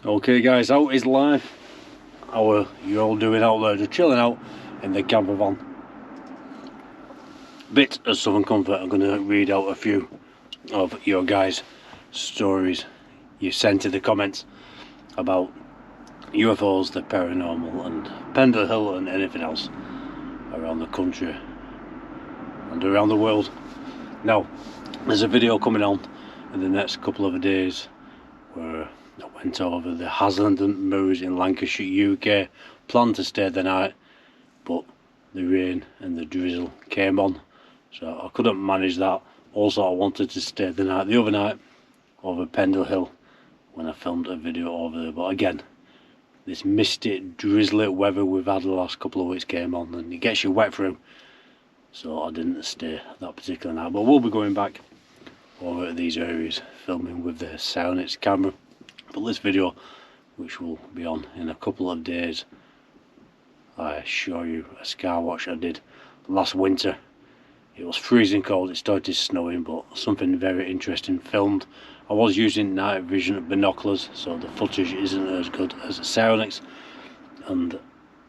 Okay guys, how is life? How are you all doing out there? Just chilling out in the camper van. Bit of Southern Comfort. I'm going to read out a few of your guys' stories you sent in the comments about UFOs, the paranormal and Pendlehill and anything else around the country and around the world. Now, there's a video coming on in the next couple of days where I went over the Haslingden Moors in Lancashire, UK. Planned to stay the night, but the rain and the drizzle came on, so I couldn't manage that. Also, I wanted to stay the night the other night over Pendlehill when I filmed a video over there, but again, this misty, drizzly weather we've had the last couple of weeks came on and it gets you wet through, so I didn't stay that particular night. But we'll be going back over these areas filming with the Unexplained camera. But this video, which will be on in a couple of days, I show you a sky watch I did last winter. It was freezing cold, it started snowing, but something very interesting filmed. I was using night vision binoculars, so the footage isn't as good as the Soundix, and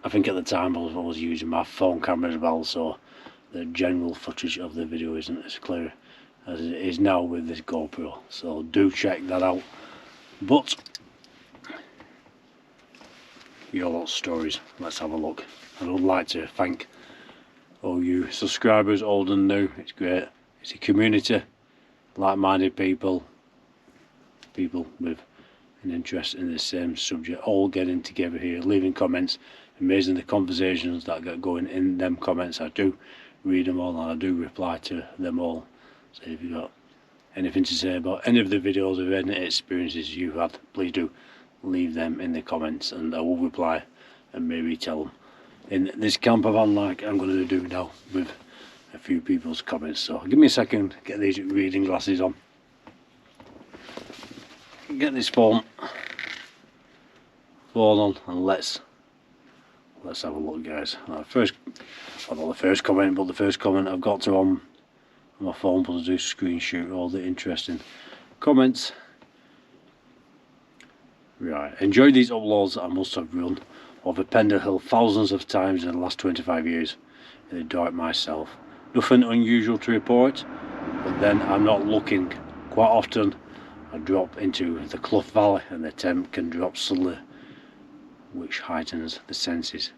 I think at the time I was using my phone camera as well, so the general footage of the video isn't as clear as it is now with this GoPro, so do check that out. But your lot of stories, let's have a look. And I would like to thank all you subscribers, old and new. It's great. It's a community, like-minded people with an interest in the same subject, all getting together here, leaving comments. Amazing the conversations that get going in them comments. I do read them all and I do reply to them all. So if you've got anything to say about any of the videos or any experiences you've had, please do leave them in the comments and I will reply and maybe tell them in this camper van, like I'm going to do now with a few people's comments. So give me a second, get these reading glasses on, get this phone on, and let's have a look, guys. Not the first comment, but the first comment I've got to on my phone was to do screenshot all the interesting comments. Right, enjoy these uploads. I must have run over Pendlehill thousands of times in the last 25 years in the dark myself. Nothing unusual to report, but then I'm not looking. Quite often I drop into the Clough Valley and the temp can drop suddenly, which heightens the senses.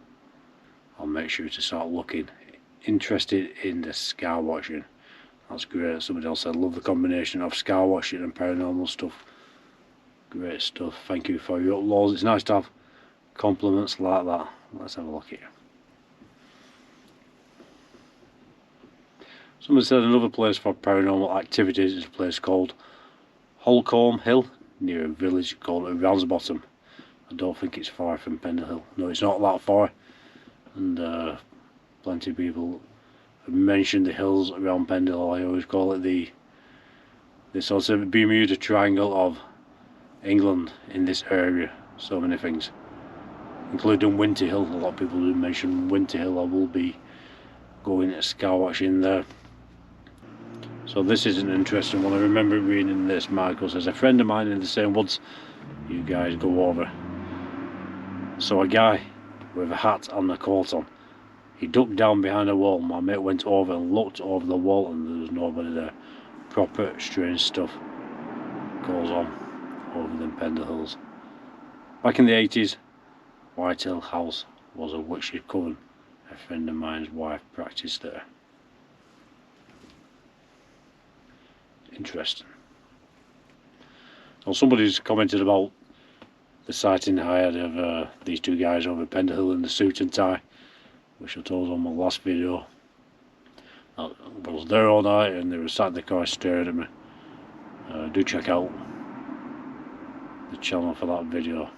I'll make sure to start looking. Interested in the sky watching. That's great. Somebody else said, love the combination of sky watching and paranormal stuff. Great stuff. Thank you for your uploads. It's nice to have compliments like that. Let's have a look here. Somebody said another place for paranormal activities is a place called Holcombe Hill, near a village called Ramsbottom. I don't think it's far from Pendlehill. No, it's not that far. And plenty of people have mentioned the hills around Pendlehill. I always call it the sort of Bermuda Triangle of England in this area. So many things, including Winter Hill. A lot of people do mention Winter Hill. I will be going to sky watching there. So this is an interesting one. I remember reading this. Michael says, a friend of mine in the same woods you guys go over. So a guy with a hat and a coat on, he ducked down behind a wall. My mate went over and looked over the wall and there was nobody there. Proper strange stuff goes on over the Pendlehills. Back in the 80s, Whitehill House was a witch's coven. A friend of mine's wife practiced there. Interesting. Well, somebody's commented about the sighting I had of these two guys over Pendlehill in the suit and tie, which I told on my last video. I was there all night and they were sat in the car staring at me. Do check out the channel for that video.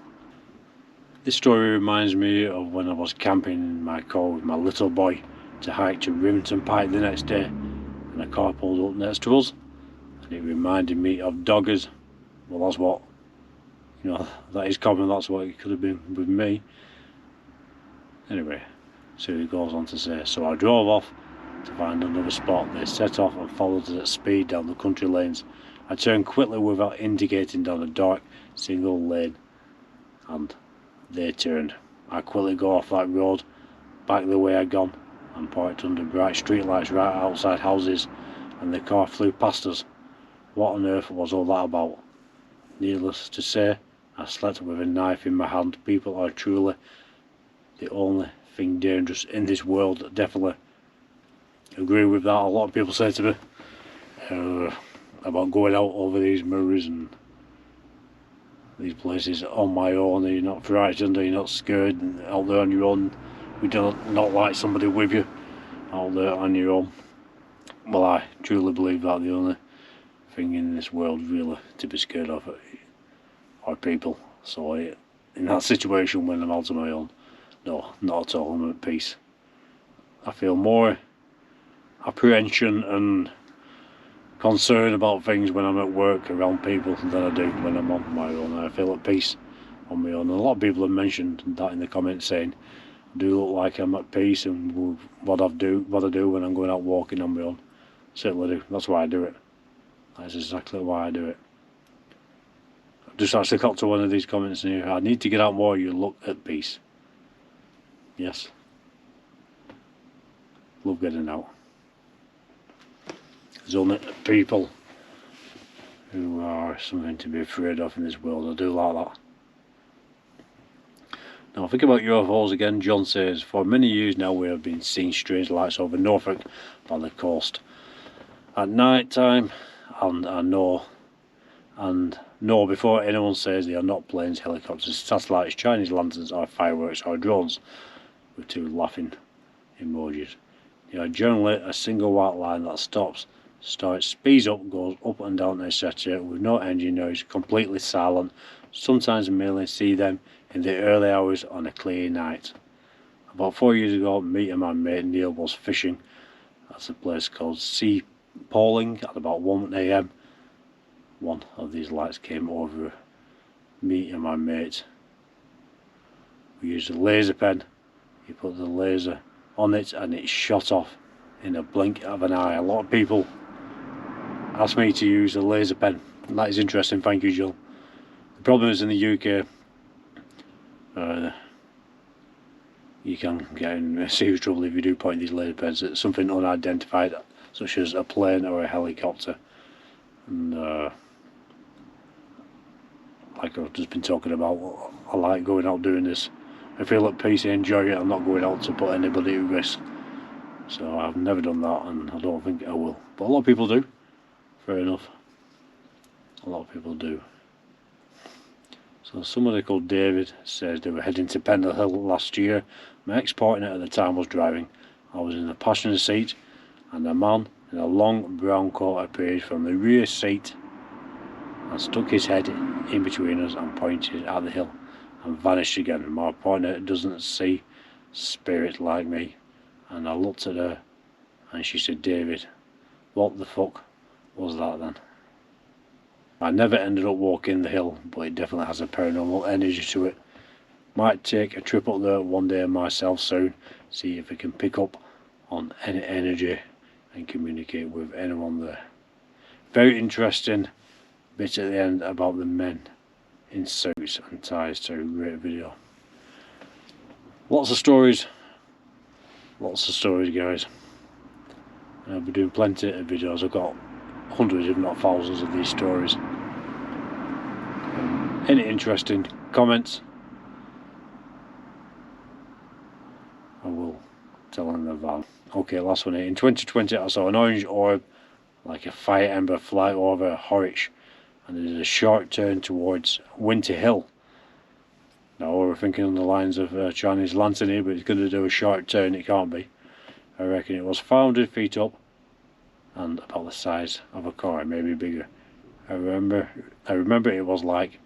This story reminds me of when I was camping in my car with my little boy to hike to Rimington Pike the next day, and a car pulled up next to us and it reminded me of doggers. Well, that's what, that is common. That's what it could have been with me. Anyway, so he goes on to say, so I drove off to find another spot. They set off and followed us at speed down the country lanes. I turned quickly without indicating down a dark single lane and they turned. I quickly go off that road back the way I'd gone and parked under bright streetlights right outside houses, and the car flew past us. What on earth was all that about? Needless to say, I slept with a knife in my hand. People are truly the only thing dangerous in this world. Definitely agree with that. A lot of people say to me about going out over these mirrors and these places on my own. Are you not frightened? Are you not scared out there on your own? We do not like somebody with you out there on your own. Well, I truly believe that the only thing in this world really to be scared of are people. So in that situation when I'm out on my own, no, not at all. I'm at peace. I feel more apprehension and concern about things when I'm at work around people than I do when I'm on my own. I feel at peace on my own. And a lot of people have mentioned that in the comments, saying I do look like I'm at peace and what I do when I'm going out walking on my own. Certainly do. That's why I do it. That's exactly why I do it. I've just actually got to one of these comments here. I need to get out more. You look at peace. Yes. Love getting out. There's only people who are something to be afraid of in this world. I do like that. Now think about UFOs again. John says, for many years now we have been seeing strange lights over Norfolk by the coast at night time, and I know before anyone says they are not planes, helicopters, satellites, Chinese lanterns or fireworks or drones, with 2 laughing emojis. They are generally a single white line that stops, starts, speeds up, goes up and down, etc. with no engine noise, completely silent. Sometimes I merely see them in the early hours on a clear night. About 4 years ago, me and my mate Neil was fishing at a place called Sea Pauling at about 1 AM. One of these lights came over me and my mate. We used a laser pen. He put the laser on it and it shot off in a blink of an eye. A lot of people ask me to use a laser pen. That is interesting, thank you, Jill. The problem is in the UK, you can get in serious trouble if you do point these laser pens at something unidentified, such as a plane or a helicopter. And like I've just been talking about, I like going out doing this. I feel at peace, I enjoy it. I'm not going out to put anybody at risk. So I've never done that, and I don't think I will. But a lot of people do. Fair enough. A lot of people do. So somebody called David says they were heading to Pendlehill last year. My ex-partner at the time was driving. I was in the passenger seat, and a man in a long brown coat appeared from the rear seat and stuck his head in between us and pointed at the hill and vanished again. My partner doesn't see spirit like me, and I looked at her and she said, David, what the fuck was that then? I never ended up walking the hill, but it definitely has a paranormal energy to it. Might take a trip up there one day myself soon, see if I can pick up on any energy and communicate with anyone there. Very interesting bit at the end about the men in suits and ties too. Great video. Lots of stories guys. I'll be doing plenty of videos. I've got hundreds if not thousands of these stories. Any interesting comments, I will tell them about. Okay, last one here. In 2020 I saw an orange orb like a fire ember fly over Horwich, and it is a short turn towards Winter Hill. Now we're thinking on the lines of Chinese lantern here, but it's going to do a short turn. It can't be. I reckon it was 500 feet up and about the size of a car, maybe bigger. I remember it was like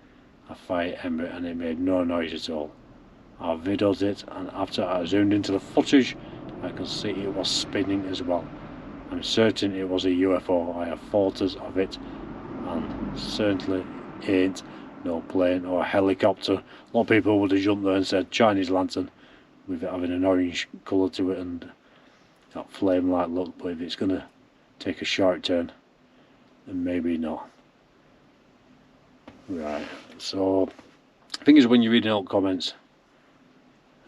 a fire ember and it made no noise at all. I videoed it, and after I zoomed into the footage I could see it was spinning as well. I'm certain it was a UFO. I have photos of it, and certainly ain't no plane or helicopter. A lot of people would have jumped there and said Chinese lantern with it having an orange colour to it and that flame like look, but if it's going to take a short turn then maybe not. Right, so thing is, when you're reading out comments,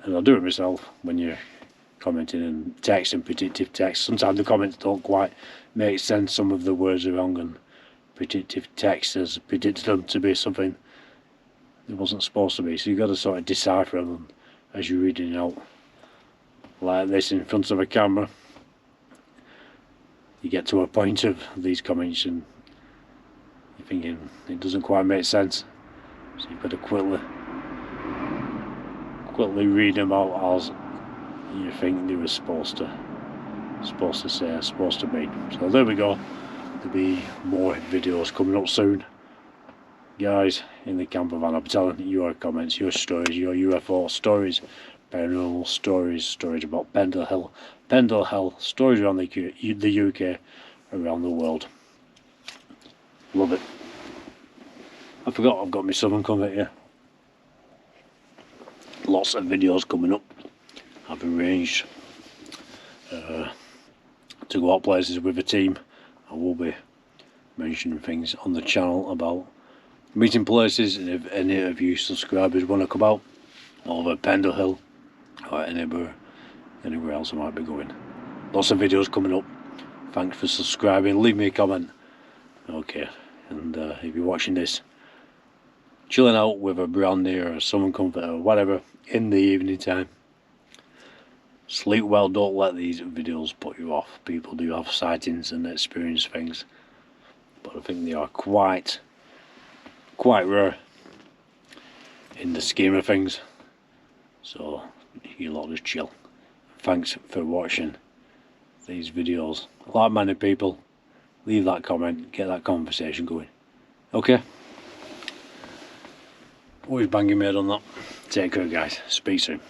and I'll do it myself, when you're commenting and text and predictive text, sometimes the comments don't quite make sense. Some of the words are wrong, and predictive text has predicted them to be something it wasn't supposed to be, so you've got to sort of decipher them as you're reading it out. Like this, in front of a camera, you get to a point of these comments and you're thinking it doesn't quite make sense, so you've got to quickly read them out as you think they were supposed to say, supposed to be. So there we go. There'll be more videos coming up soon, guys, in the campervan. I'm telling your comments, your stories, your UFO stories, paranormal stories, stories about Pendlehill, stories around the UK, around the world. Love it. I forgot I've got my southern comfort here. Lots of videos coming up. I've arranged to go out places with a team. I will be mentioning things on the channel about meeting places, and if any of you subscribers want to come out over Pendlehill or anywhere else I might be going. Lots of videos coming up. Thanks for subscribing. Leave me a comment. Okay, and if you're watching this chilling out with a brandy or a southern comfort or whatever in the evening time, sleep well. Don't let these videos put you off. People do have sightings and experience things, but I think they are quite rare in the scheme of things. So you lot just chill. Thanks for watching these videos. Like many people, leave that comment, get that conversation going. Okay? Always banging my head on that. Take care, guys. Speak soon.